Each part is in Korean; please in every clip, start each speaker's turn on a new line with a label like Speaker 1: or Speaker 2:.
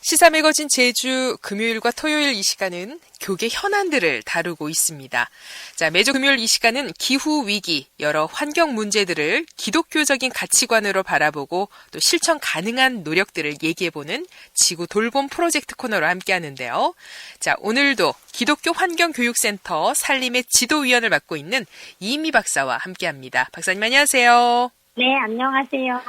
Speaker 1: 시사 매거진 제주 금요일과 토요일 이 시간은 교계 현안들을 다루고 있습니다. 자, 매주 금요일 이 시간은 기후 위기, 여러 환경 문제들을 기독교적인 가치관으로 바라보고 또 실천 가능한 노력들을 얘기해보는 지구 돌봄 프로젝트 코너로 함께 하는데요. 자, 오늘도 기독교 환경교육센터 산림의 지도위원을 맡고 있는 이미 박사와 함께 합니다. 박사님 안녕하세요.
Speaker 2: 네, 안녕하세요.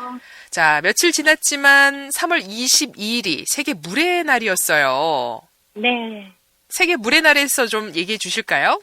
Speaker 1: 자, 며칠 지났지만 3월 22일이 세계 물의 날이었어요.
Speaker 2: 네.
Speaker 1: 세계 물의 날에서 좀 얘기해 주실까요?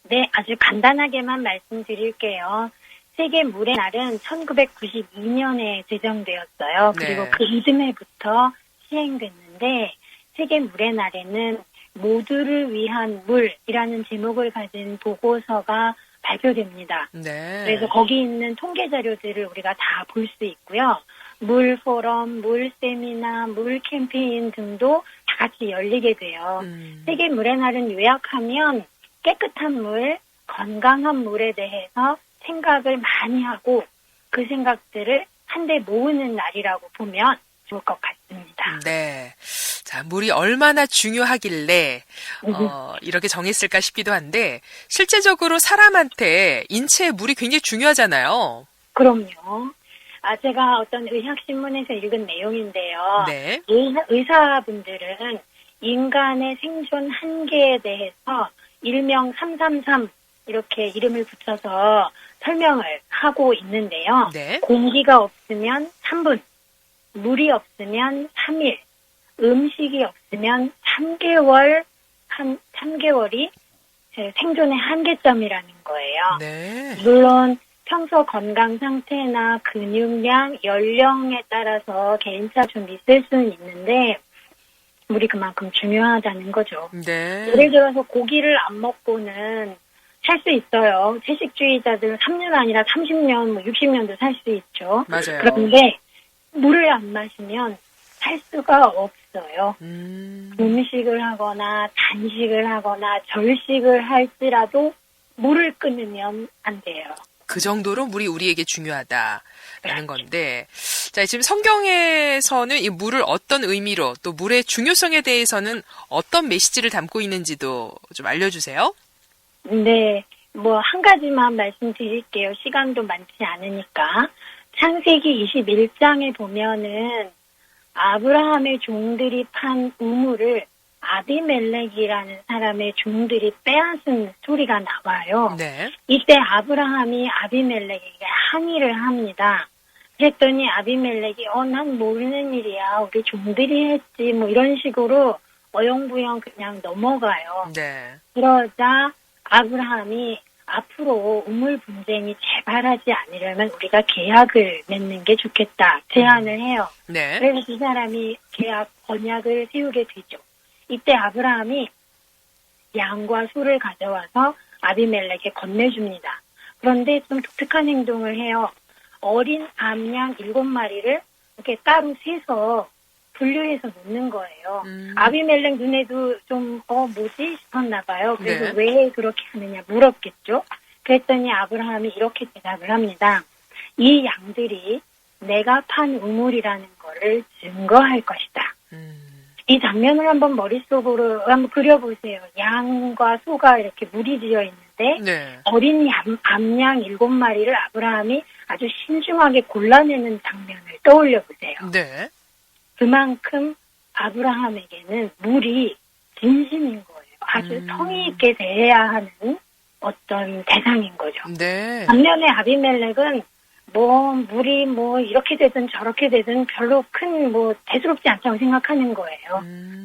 Speaker 2: 네, 아주 간단하게만 말씀드릴게요. 세계 물의 날은 1992년에 제정되었어요. 그리고
Speaker 1: 네.
Speaker 2: 그 이듬해부터 시행됐는데 세계 물의 날에는 모두를 위한 물이라는 제목을 가진 보고서가 발표됩니다.
Speaker 1: 네.
Speaker 2: 그래서 거기 있는 통계 자료들을 우리가 다 볼 수 있고요. 물 포럼, 물 세미나, 물 캠페인 등도 다 같이 열리게 돼요. 세계 물의 날은 요약하면 깨끗한 물, 건강한 물에 대해서 생각을 많이 하고 그 생각들을 한데 모으는 날이라고 보면 좋을 것 같습니다.
Speaker 1: 네. 자, 물이 얼마나 중요하길래 이렇게 정했을까 싶기도 한데 실제적으로 사람한테 인체에 물이 굉장히 중요하잖아요.
Speaker 2: 그럼요. 제가 어떤 의학신문에서 읽은 내용인데요.
Speaker 1: 네.
Speaker 2: 의사분들은 인간의 생존 한계에 대해서 일명 333 이렇게 이름을 붙여서 설명을 하고 있는데요.
Speaker 1: 네.
Speaker 2: 공기가 없으면 3분, 물이 없으면 3일, 음식이 없으면 3개월이 생존의 한계점이라는 거예요.
Speaker 1: 네.
Speaker 2: 물론 평소 건강 상태나 근육량, 연령에 따라서 개인차 좀 있을 수는 있는데 물이 그만큼 중요하다는 거죠.
Speaker 1: 네.
Speaker 2: 예를 들어서 고기를 안 먹고는 살 수 있어요. 채식주의자들은 3년 아니라 30년, 60년도 살 수 있죠.
Speaker 1: 맞아요.
Speaker 2: 그런데 물을 안 마시면 살 수가 없어요. 음식을 하거나 단식을 하거나 절식을 할지라도 물을 끊으면 안 돼요.
Speaker 1: 그 정도로 물이 우리에게 중요하다라는 건데, 자, 지금 성경에서는 이 물을 어떤 의미로 또 물의 중요성에 대해서는 어떤 메시지를 담고 있는지도 좀 알려주세요.
Speaker 2: 네, 한 가지만 말씀드릴게요. 시간도 많지 않으니까. 창세기 21장에 보면은 아브라함의 종들이 판 우물을 아비멜렉이라는 사람의 종들이 빼앗은 소리가 나와요.
Speaker 1: 네.
Speaker 2: 이때 아브라함이 아비멜렉에게 항의를 합니다. 그랬더니 아비멜렉이 난 모르는 일이야. 우리 종들이 했지. 이런 식으로 어영부영 그냥 넘어가요.
Speaker 1: 네.
Speaker 2: 그러자 아브라함이 앞으로 우물 분쟁이 재발하지 않으려면 우리가 계약을 맺는 게 좋겠다. 제안을 해요.
Speaker 1: 네.
Speaker 2: 그래서 두 사람이 계약 언약을 세우게 되죠. 이때 아브라함이 양과 소를 가져와서 아비멜렉에 건네줍니다. 그런데 좀 독특한 행동을 해요. 어린 암양 7마리를 이렇게 따로 세서 분류해서 놓는 거예요. 아비멜렉 눈에도 좀 뭐지 싶었나 봐요. 그래서
Speaker 1: 네.
Speaker 2: 왜 그렇게 하느냐 물었겠죠. 그랬더니 아브라함이 이렇게 대답을 합니다. 이 양들이 내가 판 우물이라는 거를 증거할 것이다. 이 장면을 한번 머릿속으로 한번 그려보세요. 양과 소가 이렇게 무리지어 있는데
Speaker 1: 네.
Speaker 2: 어린 암양 7마리를 아브라함이 아주 신중하게 골라내는 장면을 떠올려 보세요.
Speaker 1: 네.
Speaker 2: 그만큼 아브라함에게는 물이 진심인 거예요. 아주 성의 있게 대해야 하는 어떤 대상인 거죠.
Speaker 1: 네.
Speaker 2: 반면에 아비멜렉은 물이 이렇게 되든 저렇게 되든 별로 큰 대수롭지 않다고 생각하는 거예요.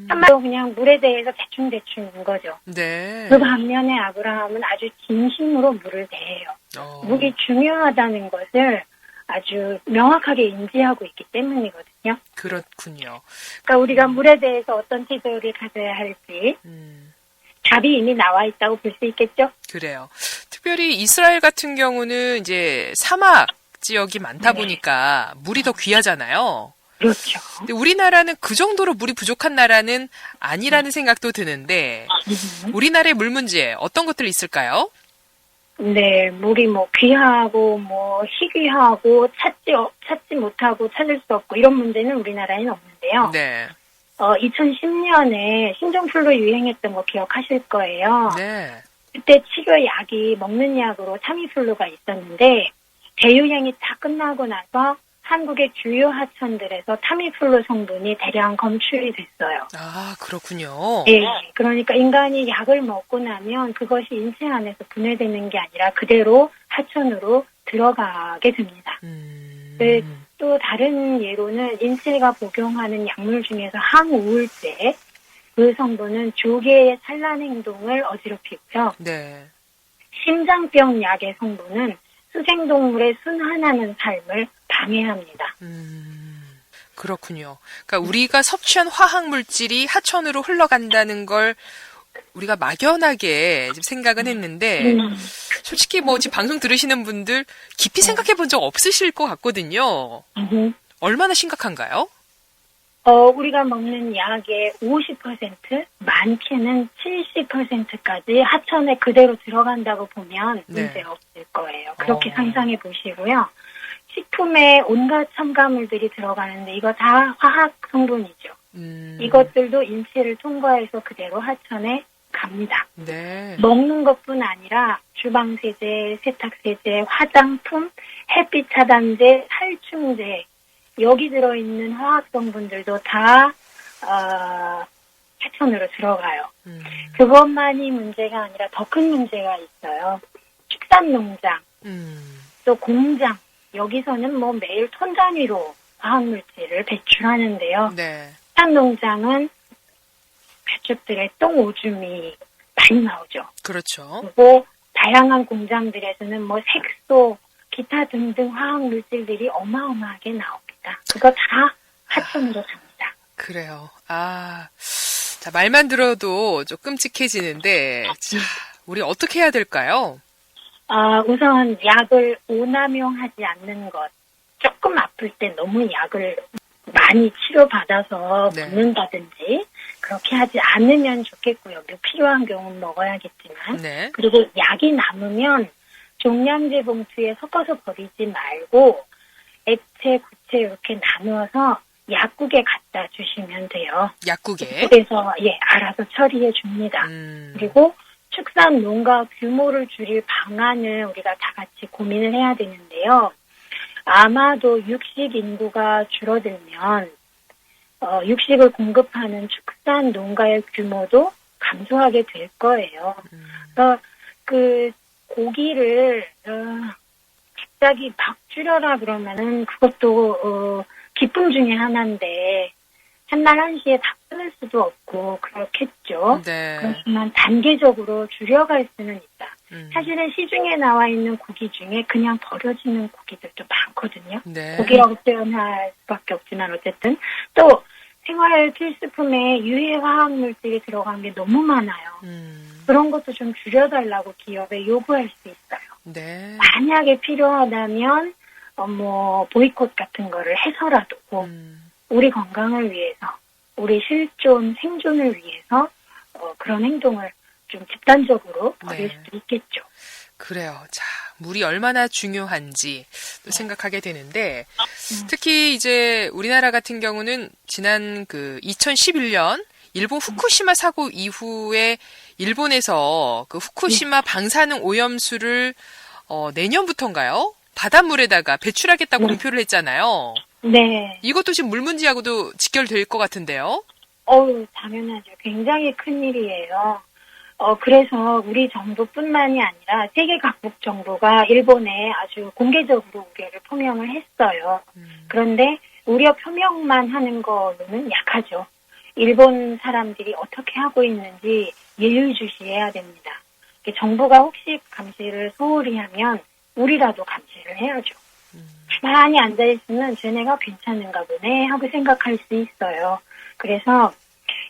Speaker 2: 한마디로 그냥 물에 대해서 대충인 거죠.
Speaker 1: 네.
Speaker 2: 그 반면에 아브라함은 아주 진심으로 물을 대해요. 물이 중요하다는 것을 아주 명확하게 인지하고 있기 때문이거든요.
Speaker 1: 그렇군요.
Speaker 2: 그러니까 우리가 물에 대해서 어떤 태도를 가져야 할지 답이 이미 나와 있다고 볼 수 있겠죠?
Speaker 1: 그래요. 특별히 이스라엘 같은 경우는 이제 사막 지역이 많다
Speaker 2: 네.
Speaker 1: 보니까 물이 더 귀하잖아요.
Speaker 2: 그렇죠.
Speaker 1: 근데 우리나라는 그 정도로 물이 부족한 나라는 아니라는 생각도 드는데 우리나라의 물 문제 어떤 것들이 있을까요?
Speaker 2: 네, 물이 귀하고 희귀하고 찾지 못하고 찾을 수 없고 이런 문제는 우리나라에는 없는데요.
Speaker 1: 네.
Speaker 2: 2010년에 신종플루 유행했던 거 기억하실 거예요.
Speaker 1: 네.
Speaker 2: 그때 치료약이 먹는 약으로 타미플루가 있었는데 대유행이 다 끝나고 나서 한국의 주요 하천들에서 타미플루 성분이 대량 검출이 됐어요.
Speaker 1: 아, 그렇군요.
Speaker 2: 네, 그러니까 인간이 약을 먹고 나면 그것이 인체 안에서 분해되는 게 아니라 그대로 하천으로 들어가게 됩니다. 네, 또 다른 예로는 인체가 복용하는 약물 중에서 항우울제, 그 성분은 조개의 산란 행동을 어지럽히고요.
Speaker 1: 네.
Speaker 2: 심장병 약의 성분은 수생동물의 순환하는 삶을 방해합니다.
Speaker 1: 그렇군요. 그러니까 우리가 섭취한 화학 물질이 하천으로 흘러간다는 걸 우리가 막연하게 지금 생각은 했는데 솔직히 뭐 지금 방송 들으시는 분들 깊이 생각해 본 적 없으실 것 같거든요. 얼마나 심각한가요?
Speaker 2: 우리가 먹는 약의 50%, 많게는 70%까지 하천에 그대로 들어간다고 보면
Speaker 1: 네.
Speaker 2: 문제 없을 거예요. 그렇게 상상해 보시고요. 식품에 온갖 첨가물들이 들어가는데 이거 다 화학 성분이죠. 이것들도 인체를 통과해서 그대로 하천에 갑니다.
Speaker 1: 네.
Speaker 2: 먹는 것뿐 아니라 주방세제, 세탁세제, 화장품, 햇빛 차단제, 살충제, 여기 들어있는 화학 성분들도 다 하천으로 들어가요. 그것만이 문제가 아니라 더 큰 문제가 있어요. 축산농장, 또 공장, 여기서는 뭐 매일 톤 단위로 화학물질을 배출하는데요.
Speaker 1: 네.
Speaker 2: 축산농장은 가축들의 똥 오줌이 많이 나오죠.
Speaker 1: 그렇죠.
Speaker 2: 그리고 다양한 공장들에서는 뭐 색소, 기타 등등 화학물질들이 어마어마하게 나옵니다. 그거 다 하천으로 갑니다.
Speaker 1: 그래요. 자, 말만 들어도 좀 끔찍해지는데, 자, 우리 어떻게 해야 될까요?
Speaker 2: 우선 약을 오남용하지 않는 것. 조금 아플 때 너무 약을 많이 치료받아서
Speaker 1: 네.
Speaker 2: 먹는다든지 그렇게 하지 않으면 좋겠고요. 필요한 경우는 먹어야겠지만.
Speaker 1: 네.
Speaker 2: 그리고 약이 남으면 종량제 봉투에 섞어서 버리지 말고 액체, 구체 이렇게 나누어서 약국에 갖다 주시면 돼요.
Speaker 1: 약국에.
Speaker 2: 그래서 알아서 처리해 줍니다. 그리고 축산 농가 규모를 줄일 방안을 우리가 다 같이 고민을 해야 되는데요. 아마도 육식 인구가 줄어들면 육식을 공급하는 축산 농가의 규모도 감소하게 될 거예요. 그래서 그 고기를 갑자기 막 줄여라 그러면은 그것도 기쁨 중에 하나인데 한날 한시에 다 끊을 수도 없고 그렇겠죠.
Speaker 1: 네.
Speaker 2: 그렇지만 단계적으로 줄여갈 수는 있다. 사실은 시중에 나와 있는 고기 중에 그냥 버려지는 고기들도 많거든요.
Speaker 1: 네.
Speaker 2: 고기라고 표현할 수밖에 없지만 어쨌든 또 생활 필수품에 유해 화학물질이 들어간 게 너무 많아요. 그런 것도 좀 줄여달라고 기업에 요구할 수 있어요.
Speaker 1: 네.
Speaker 2: 만약에 필요하다면 보이콧 같은 거를 해서라도 우리 건강을 위해서, 우리 실존, 생존을 위해서 그런 행동을 좀 집단적으로 벌일
Speaker 1: 네.
Speaker 2: 수도 있겠죠.
Speaker 1: 그래요. 자, 물이 얼마나 중요한지 또 생각하게 되는데, 특히 이제 우리나라 같은 경우는 지난 2011년 일본 후쿠시마 사고 이후에 일본에서 그 후쿠시마 방사능 오염수를 내년부터인가요? 바닷물에다가 배출하겠다고 공표를 했잖아요.
Speaker 2: 네.
Speaker 1: 이것도 지금 물 문제하고도 직결될 것 같은데요.
Speaker 2: 당연하죠. 굉장히 큰 일이에요. 그래서 우리 정부뿐만이 아니라 세계 각국 정부가 일본에 아주 공개적으로 우려를 표명을 했어요. 그런데 우려 표명만 하는 거로는 약하죠. 일본 사람들이 어떻게 하고 있는지 예의주시해야 됩니다. 정부가 혹시 감시를 소홀히 하면 우리라도 감시를 해야죠. 가만히 앉아있으면 쟤네가 괜찮은가 보네 하고 생각할 수 있어요. 그래서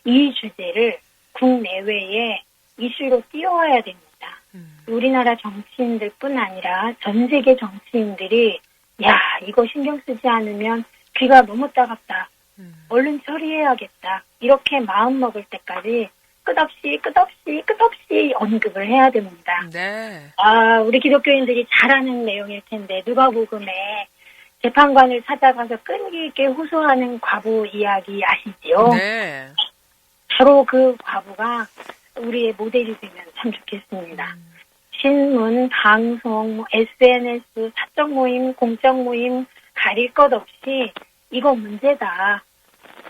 Speaker 2: 이 주제를 국내외에 이슈로 띄워야 됩니다. 우리나라 정치인들뿐 아니라 전 세계 정치인들이 이거 신경 쓰지 않으면 귀가 너무 따갑다. 얼른 처리해야겠다. 이렇게 마음먹을 때까지 끝없이 언급을 해야 됩니다.
Speaker 1: 네.
Speaker 2: 우리 기독교인들이 잘 아는 내용일 텐데 누가복음에 재판관을 찾아가서 끈기 있게 호소하는 과부 이야기 아시지요? 있는데요.
Speaker 1: 네.
Speaker 2: 바로 그 과부가 우리의 모델이 되면 참 좋겠습니다. 신문, 방송, SNS, 사적 모임, 공적 모임 가릴 것 없이 이거 문제다.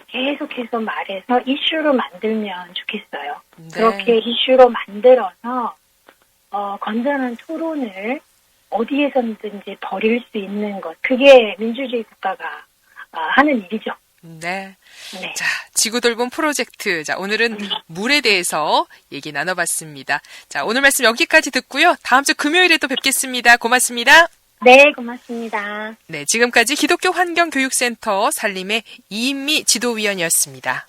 Speaker 2: 계속해서 말해서 이슈로 만들면 좋겠어요.
Speaker 1: 네.
Speaker 2: 그렇게 이슈로 만들어서 건전한 토론을 어디에서든지 벌일 수 있는 것. 그게 민주주의 국가가 하는 일이죠.
Speaker 1: 네.
Speaker 2: 네.
Speaker 1: 자, 지구 돌봄 프로젝트. 자, 오늘은 물에 대해서 얘기 나눠봤습니다. 자, 오늘 말씀 여기까지 듣고요. 다음 주 금요일에 또 뵙겠습니다. 고맙습니다.
Speaker 2: 네, 고맙습니다.
Speaker 1: 네, 지금까지 기독교 환경교육센터 산림의 이인미 지도위원이었습니다.